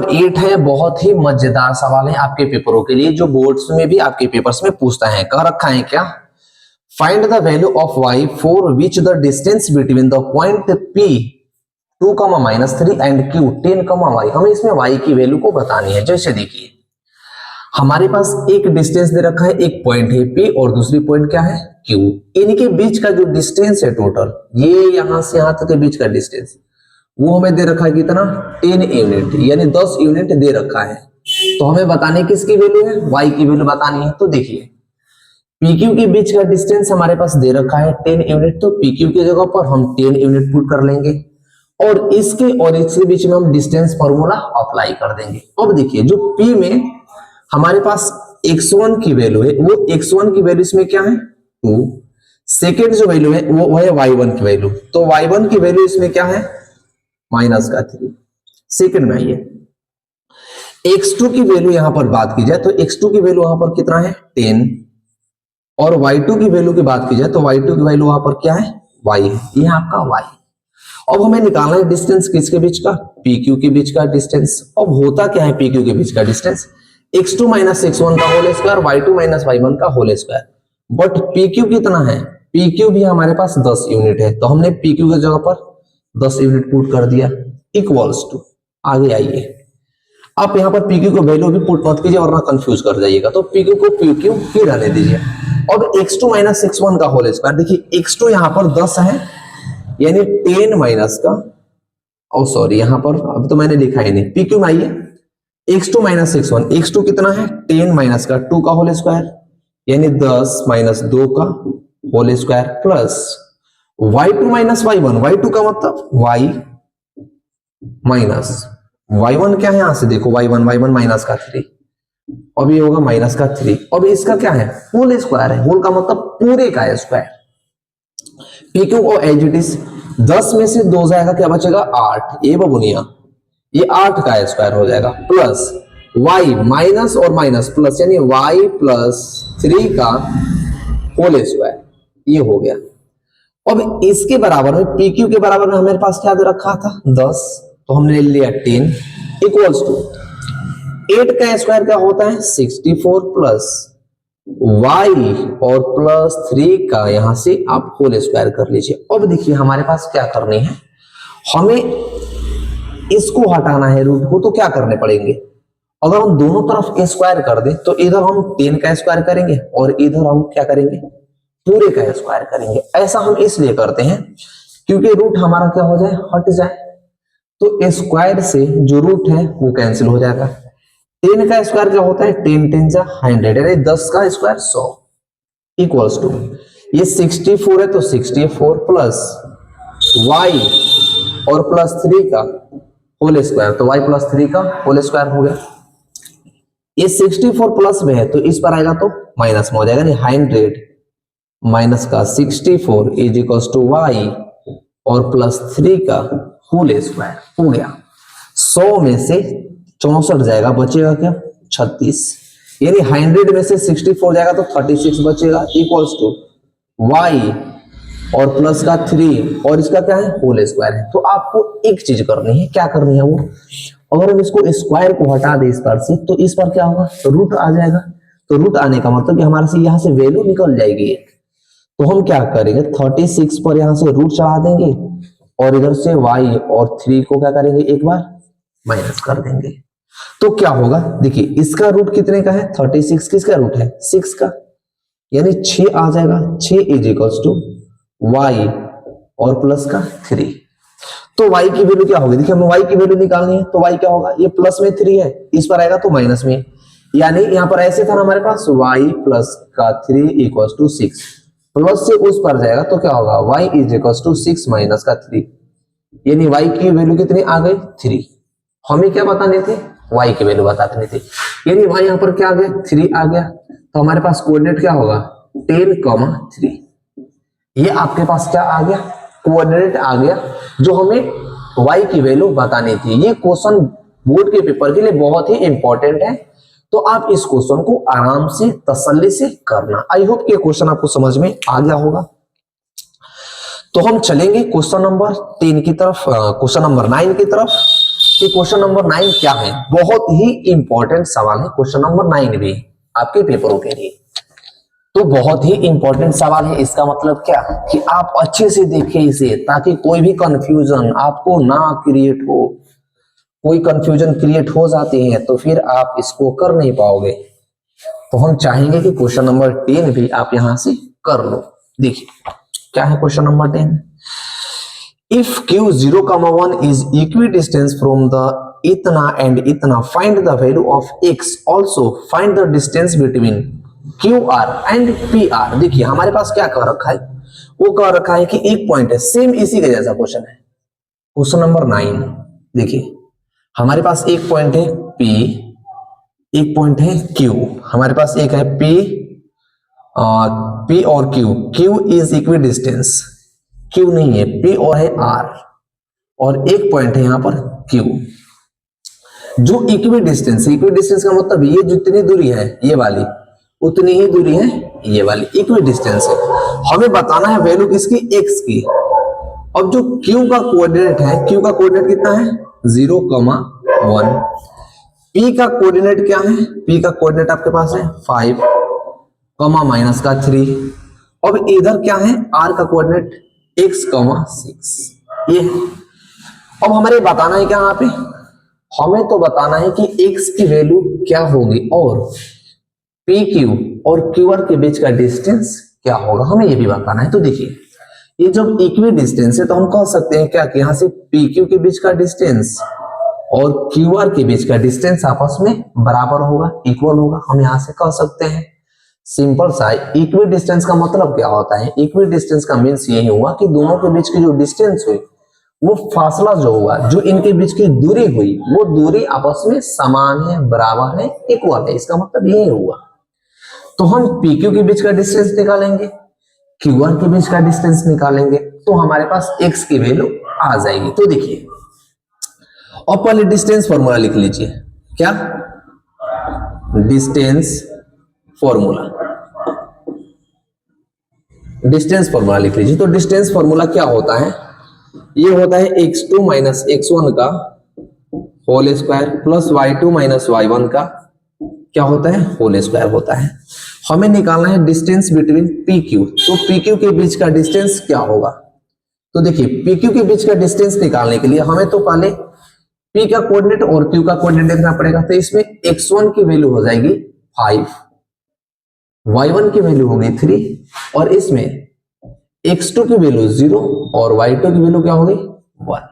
Number 8 है, बहुत ही मजेदार सवाल है आपके पेपरों के लिए, जो बोर्ड्स में भी आपके पेपर्स में पूछता है। कह रखा है क्या, find the value of y for which the distance between the point p 2,-3 and q 10,y। हमें इसमें y की वैल्यू को बतानी है। जैसे देखिए हमारे पास एक डिस्टेंस दे रखा है, एक पॉइंट है p और दूसरी पॉइंट क्या है q। इनके बीच का जो डिस्टेंस है टोटल, ये यहां से यहां तक के बीच का डिस्टेंस, वो हमें दे रखा है कितना 10 यूनिट, यानी 10 यूनिट दे रखा है। तो हमें बताने किसकी वैल्यू है, y की वैल्यू बतानी है। तो देखिए PQ के बीच का डिस्टेंस हमारे पास दे रखा है 10 यूनिट, तो PQ की जगह पर हम 10 यूनिट पुट कर लेंगे और इसके और इसके बीच में हम डिस्टेंस फॉर्मूला अप्लाई कर देंगे। अब देखिए जो P में हमारे पास x1 की वैल्यू है, वो x1 की वैल्यू इसमें क्या है 2, सेकेंड जो वैल्यू है वो है y1 की वैल्यू, तो y1 की वैल्यू इसमें क्या है -3। सेकेंड में आइए x2 की वैल्यू यहां पर बात की जाए तो x2 की वैल्यू वहां पर कितना है 10, और y2 की वैल्यू की बात की जाए तो y2 की वैल्यू वहां पर क्या है y है, ये आपका y। अब हमें निकालना है डिस्टेंस किसके बीच का, PQ के बीच का डिस्टेंस। अब होता क्या है PQ के बीच का डिस्टेंस, x2 - x1 का होल स्क्वायर, y2 - y1 का होल स्क्वायर। बट PQ कितना है, PQ भी हमारे पास 10 यूनिट है, तो हमने PQ की जगह पर 10 यूनिट पुट कर दिया, इक्वल्स टू। आगे आइए आप यहां पर PQ को वैल्यू भी पुट मत कीजिए वरना कंफ्यूज कर जाइएगा, तो PQ को PQ ही रहने दीजिए। अब x2 - x1 का होल स्क्वायर, देखिए x2 यहां पर 10 है, यानी 10 माइनस का, ओ सॉरी यहां पर अब तो मैंने लिखा ही नहीं, PQ में आइए x2 - x1, x2 कितना है 10 माइनस का 2 का होल स्क्वायर, यानी 10 - 2 का whole square, plus y2 - y1, y2 का मतलब y माइनस y1 क्या है, यहां से देखो y1 माइनस का 3, अब ये होगा माइनस का 3, अब इसका क्या है होल स्क्वायर है, होल का मतलब पूरे का स्क्वायर। PQ को एज इट इज 10 में से 2 जाएगा, क्या बचेगा 8, ये बबुनिया, ये 8 का स्क्वायर हो जाएगा, प्लस y माइनस और माइनस प्लस, यानी y प्लस 3 का होल स्क्वायर, ये हो गया। अब इसके बराबर में PQ के बराबर में हमारे पास क्या दे रखा था 10, तो हमने ले लिया 10 इक्वल्स टू 8 का स्क्वायर क्या होता है 64 प्लस y और प्लस 3 का यहां से आप होल स्क्वायर कर लीजिए। अब देखिए हमारे पास क्या करनी है, हमें इसको हटाना है रूट को, तो क्या करने पड़ेंगे, अगर हम दोनों तरफ स्क्वायर कर दें तो इधर हम 10 का स्क्वायर करेंगे और इधर हम क्या करेंगे पूरे का स्क्वायर करेंगे। ऐसा हम इसलिए करते हैं क्योंकि रूट हमारा क्या हो जाए हट जाए, तो स्क्वायर से जो रूट है वो कैंसिल हो जाएगा। 10 का स्क्वायर क्या होता है 10 10 जा 100, यानी 10 का स्क्वायर 100 इक्वल्स टू, ये 64 है तो 64 प्लस y और प्लस 3 का होल स्क्वायर, तो y प्लस 3 का होल स्क्वायर हो गया। ये 64 प्लस में है तो इस पर आएगा तो माइनस में हो जाएगा, यानी 100 माइनस का 64 इज इक्वल्स टू y और प्लस 3 का होल स्क्वायर हो गया। 100 में से 64 जाएगा, बचेगा क्या 36, यानी 100 में से 64 जाएगा तो 36 बचेगा, इक्वल्स टू y और प्लस का 3 और इसका क्या है होल स्क्वायर है। तो आपको एक चीज करनी है, क्या करनी है वो, अगर हम इसको स्क्वायर को हटा दें इस पर से तो इस पर क्या होगा तो रूट आ जाएगा, तो रूट आने का मतलब कि हमारे से यहां से वैल्यू निकल जाएगी एक, तो हम क्या करेंगे 36 पर यहां से रूट चढ़ा देंगे और इधर से y और 3 को क्या करेंगे एक बार माइनस कर देंगे। तो क्या होगा देखिए इसका रूट कितने का है 36, किसका रूट है 6 का, यानी 6 आ जाएगा, 6 इज इक्वल्स टू y और प्लस का 3। तो y की वैल्यू क्या होगी, देखिए हमें y की वैल्यू निकालनी है, तो y क्या होगा ये प्लस में 3 है, इस पर आएगा तो माइनस में, यानी यहां पर ऐसे था ना हमारे पास y प्लस का 3 इक्वल्स टू 6, प्लस से उस पर जाएगा तो क्या होगा y is equals to 6 minus का 3, यानी y की वैल्यू कितनी आ गई 3। हमें क्या बताने थे y की वैल्यू बताने थे, यानी y यहां पर क्या आ गया 3 आ गया, तो हमारे पास कोऑर्डिनेट क्या होगा 10,3, ये आपके पास क्या आ गया कोऑर्डिनेट आ गया जो हमें y की वैल्यू बतानी थी। ये क्वेश्चन बोर्ड के पेपर के लिए बहुत ही इंपॉर्टेंट है, तो आप इस क्वेश्चन को आराम से तसल्ली से करना। आई होप कि क्वेश्चन आपको समझ में आ गया होगा। तो हम चलेंगे क्वेश्चन नंबर 10 की तरफ, क्वेश्चन नंबर 9 की तरफ। कि क्वेश्चन नंबर 9 क्या है। बहुत ही इंपॉर्टेंट सवाल है क्वेश्चन नंबर 9 भी आपके पेपरों के लिए। तो बहुत ही इंपॉर्टेंट सवाल है, इसका मतलब क्या कि आप अच्छे से देखें इसे, ताकि कोई भी कंफ्यूजन आपको ना क्रिएट हो। कोई कंफ्यूजन क्रिएट हो जाती है तो फिर आप इसको कर नहीं पाओगे। तो हम चाहेंगे कि क्वेश्चन नंबर 10 भी आप यहां से कर लो। देखिए क्या है question number 10। If q 0,1 is equidistant from the इतना and इतना, find the value of x. Also find the distance between qr and pr. देखिए हमारे पास क्या कह रखा है, वो कह रखा है कि एक पॉइंट है, सेम इसी के जैसा क्वेश्चन है क्वेश्चन नंबर 9। देखिए हमारे पास एक पॉइंट है p, एक पॉइंट है q। हमारे पास एक है p और q इज इक्विडिस्टेंस, q नहीं है, p और है r, और एक पॉइंट है यहां पर q जो इक्विडिस्टेंस है। इक्विडिस्टेंस का मतलब ये जितनी दूरी है ये वाली, उतनी ही दूरी है ये वाली, इक्विडिस्टेंस है। हमें बताना है वैल्यू किसकी, x की। अब जो q का कोऑर्डिनेट है, q का कोऑर्डिनेट कितना है 0,1। p का कोऑर्डिनेट क्या है, p का कोऑर्डिनेट आपके पास है 5, माइनस का 3। अब इधर क्या है, r का कोऑर्डिनेट x, 6 ये है। अब हमें बताना है क्या, यहाँ पे हमें तो बताना है कि x की वैल्यू क्या होगी और PQ और QR के बीच का डिस्टेंस क्या होगा, हमें ये भी बताना है। तो देखिए ये जब इक्वी डिस्टेंस है तो हम कह सकते हैं क्या कि यहाँ से PQ के बीच का डिस्टेंस और QR के बीच का डिस्टेंस आपस में बराबर होगा, इक्वल होगा। हम यहाँ से कह सकते हैं सिंपल सा। इक्वी डिस्टेंस का मतलब क्या होता है, इक्वी डिस्टेंस का मीन्स यही हुआ कि दोनों के बीच की जो डिस्टेंस हुई, वो फासला जो हुआ, जो इनके बीच की दूरी हुई, वो दूरी आपस में समान है, बराबर है, इक्वल है। इसका मतलब यही हुआ। तो हम PQ के बीच का डिस्टेंस निकालेंगे, QR के बीच का डिस्टेंस निकालेंगे, तो हमारे पास x की वैल्यू आ जाएगी। तो देखिए और पहले डिस्टेंस फॉर्मूला लिख लीजिए। क्या, डिस्टेंस फॉर्मूला, डिस्टेंस फॉर्मूला लिख लीजिए। तो डिस्टेंस फॉर्मूला क्या होता है, ये होता है x2 माइनस x1 का whole square plus y2 minus y1 का क्या होता है, होल स्क्वायर होता है। हमें निकालना है डिस्टेंस बिटवीन PQ। तो PQ के बीच का डिस्टेंस क्या होगा, तो देखिए PQ के बीच का डिस्टेंस निकालने के लिए हमें तो पहले P का कोऑर्डिनेट और Q का कोऑर्डिनेट देखना पड़ेगा। तो इसमें x1 की वैल्यू हो जाएगी 5, y1 की वैल्यू होगी 3, और इसमें x2 की वैल्यू 0 और y2 की वैल्यू क्या होगी 1।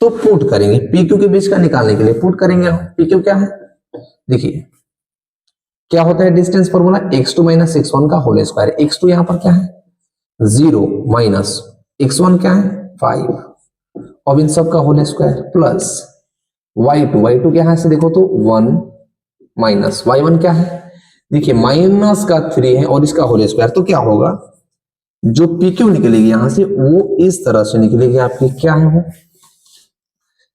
तो पुट करेंगे PQ के बीच का निकालने के लिए, पुट करेंगे। PQ क्या है, देखिए क्या होता है distance formula, x2 minus x1 का होल स्क्वायर। x2 यहां पर क्या है 0 माइनस x1 क्या है 5, अब इन सब का होल स्क्वायर प्लस y2 क्या है से देखो तो 1 माइनस y1 क्या है, देखिए माइनस का 3 है और इसका होल स्क्वायर। तो क्या होगा, जो PQ निकलेगी यहां से वो इस तरह से निकलेगी आपकी, क्या है वो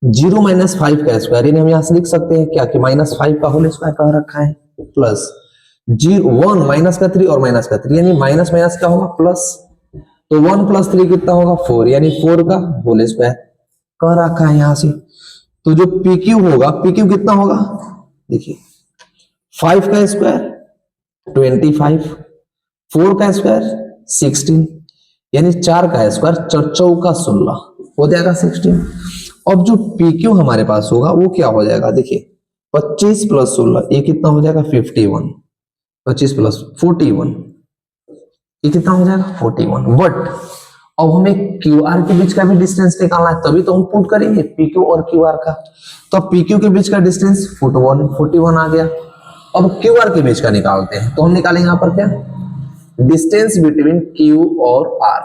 0 माइनस 5 का स्क्वायर। यानी हम यहां से लिख सकते हैं क्या कि माइनस 5 का होल स्क्वायर कह रखा है, प्लस 1 माइनस का 3 और माइनस का 3, यानी माइनस माइनस क्या होगा प्लस। तो 1 प्लस 3 कितना होगा 4, यानी 4 का होल स्क्वायर कह रखा है यहां से। तो जो PQ होगा, PQ कितना होगा, देखिए 5 का स्क्वायर 25, 4 का स्क्वायर 16, यानी 4 का स्क्वायर 4 का 16 हो जाएगा 16। अब जो PQ हमारे पास होगा वो क्या हो जाएगा, देखिए 25 प्लस 16 ये कितना हो जाएगा 51, 25 प्लस 41 ये कितना हो जाएगा 41। बट अब हमें QR के बीच का भी डिस्टेंस निकालना है, तभी तो हम पुट करेंगे PQ और QR का। तो PQ के बीच का डिस्टेंस 41 आ गया। अब QR के बीच का निकालते हैं, तो हम निकालेंगे यहां पर क्या, डिस्टेंस बिटवीन Q और R।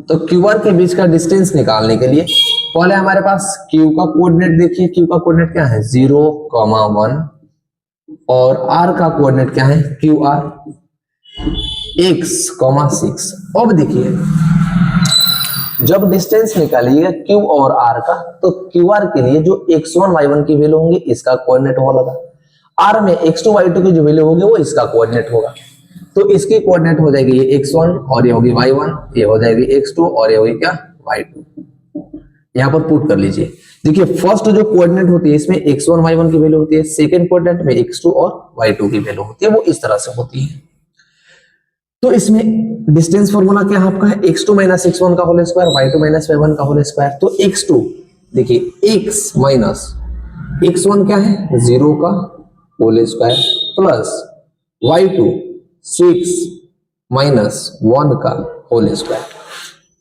तो QR के बीच का डिस्टेंस निकालने के लिए पहले हमारे पास Q का कोऑर्डिनेट देखिए, Q का कोऑर्डिनेट क्या है 0,1 और R का कोऑर्डिनेट क्या है QR x, 6। अब देखिए जब डिस्टेंस निकालिएगा Q और R का, तो QR के लिए जो x1 y1 की वैल्यू होंगी इसका कोऑर्डिनेट होगा, R में x2 y2 की जो वैल्यू होगी वो इसका कोऑर्डिनेट होगा। तो इसकी कोऑर्डिनेट हो जाएगी ये x1 और ये होगी y1, ये हो जाएगी x2 और ये होगी क्या y2। यहाँ पर पुट कर लीजिए। देखिए फर्स्ट जो कोऑर्डिनेट होती है इसमें x1 y1 की वैल्यू होती है, सेकंड कोऑर्डिनेट में x2 और y2 की वैल्यू होती है, वो इस तरह से होती है। तो इसमें डिस्टेंस फॉर्मूला क्या है आपका, x2 माइनस x1 का whole square, y2 minus y1 का होल स्क्वायर। तो x2 देखिए x माइनस x1 क्या है, 0 का whole square plus y2 6 minus 1 का होल स्क्वायर।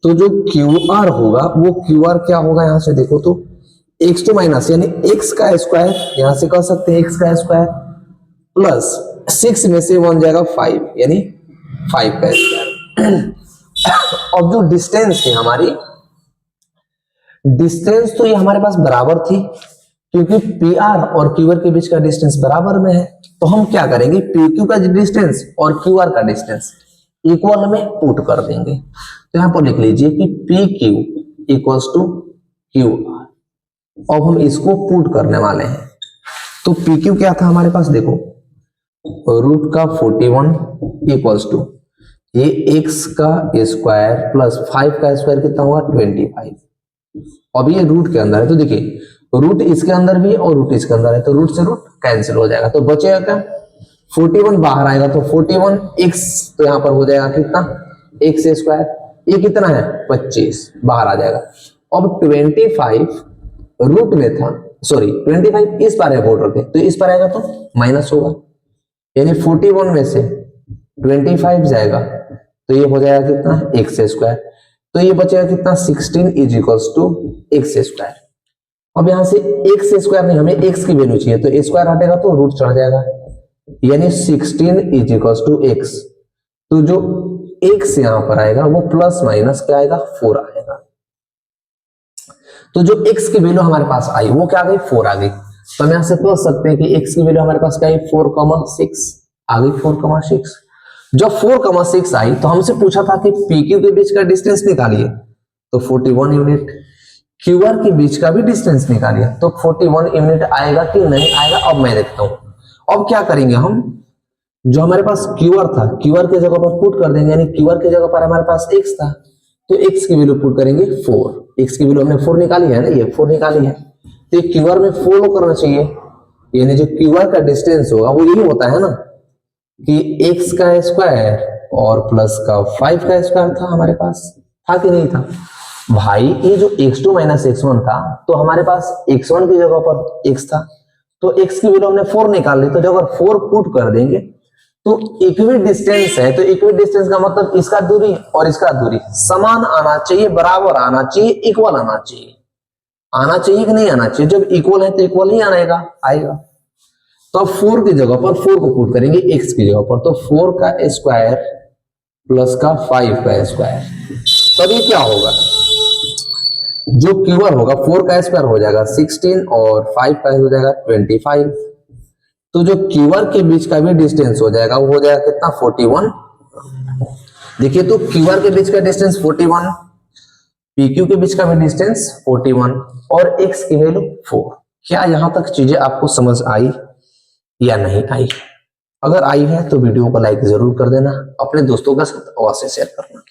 तो जो QR होगा वो QR क्या होगा, यहां से देखो तो x2 माइनस यानी x का स्क्वायर, यहां से कह सकते हैं x का स्क्वायर प्लस 6 में से 1 जाएगा 5 यानी 5 का स्क्वायर। अब जो डिस्टेंस है हमारी, डिस्टेंस तो ये हमारे पास बराबर थी क्योंकि PR और QR के बीच का डिस्टेंस बराबर में है। तो हम क्या करेंगे, PQ का डिस्टेंस और QR का डिस्टेंस इक्वल में पुट कर देंगे। तो यहां पर लिख लीजिए कि PQ इक्वल्स टू QR। अब हम इसको पुट करने वाले हैं। तो PQ क्या था हमारे पास, देखो रूट का 41 इक्वल्स टू ये x का स्क्वायर प्लस 5 का स्क्वायर कितना हुआ 25। अब ये रूट के अंदर है तो देखिए रूट इसके अंदर भी और रूट इसके अंदर है, तो रूट से रूट कैंसिल हो जाएगा। तो बचेगा क्या, 41 बाहर आएगा तो 41 x, तो यहां पर हो जाएगा कितना x स्क्वायर, ये कितना है 25 बाहर आ जाएगा। अब 25 रूट में था, सॉरी 25 इस पार है बोल रखे, तो इस पर आएगा तो माइनस होगा, यानी 41 में से 25 जाएगा तो ये हो जाएगा कितना x स्क्वायर। तो ये बचेगा कितना 16 is equals to x square. अब यहां से x स्क्वायर नहीं, हमें x की वैल्यू चाहिए, तो स्क्वायर हटेगा तो रूट चढ़ जाएगा, यानी 16 इज इक्वल्स टू x। तो जो x यहां पर आएगा वो प्लस माइनस क्या आएगा 4 आएगा। तो जो x की वैल्यू हमारे पास आई वो क्या आ गई 4 आ गई। तो हम यहां से पूछ सकते हैं कि x की वैल्यू हमारे पास क्या आई 4,6 आ गई 4,6। जब 4,6 आई तो हमसे पूछा था कि PQ के बीच का डिस्टेंस निकालिए, तो 41 यूनिट, QR के बीच का भी डिस्टेंस निकालिए, तो 41 यूनिट आएगा कि नहीं आएगा। अब मैं देखता हूं। अब क्या करेंगे हम, जो हमारे पास QR था QR के जगह पर पुट कर देंगे, यानी QR के जगह पर हमारे पास x था तो x की वैल्यू पुट करेंगे 4। x की वैल्यू हमने 4 निकाली है ना, ये 4 निकाली है, तो QR में 4 करना चाहिए, यानी जो QR का डिस्टेंस होगा वो यही होता है ना कि x का स्क्वायर और प्लस का 5 का स्क्वायर था हमारे पास, था कि नहीं था भाई। ये जो x2 माइनस x1 था तो हमारे पास x1 की जगह पर x था, तो x की वैल्यू हमने 4 निकाल ली, तो जब अगर 4 पुट कर देंगे तो इक्वी डिस्टेंस है, तो इक्वी डिस्टेंस का मतलब इसका दूरी और इसका दूरी समान आना चाहिए, बराबर आना चाहिए, इक्वल आना चाहिए। आना चाहिए कि नहीं आना चाहिए, जब इक्वल है तो इक्वल ही आएगा। तो अब 4 की जगह पर 4 को पुट करेंगे x की जगह पर, तो 4 का स्क्वायर प्लस का 5 का स्क्वायर, तब ये क्या होगा, जो QR होगा 4 का स्क्वायर हो जाएगा 16 और 5 का हो जाएगा 25। तो जो QR के बीच का भी डिस्टेंस हो जाएगा वो हो जाएगा कितना 41। देखिए तो QR के बीच का डिस्टेंस 41, PQ के बीच का भी डिस्टेंस 41 और x की वैल्यू 4। क्या यहां तक चीजें आपको समझ आई या नहीं आई? अगर आई है तो वीडियो को लाइक जरूर कर देना, अपने दोस्तों के साथ अवश्य शेयर करना।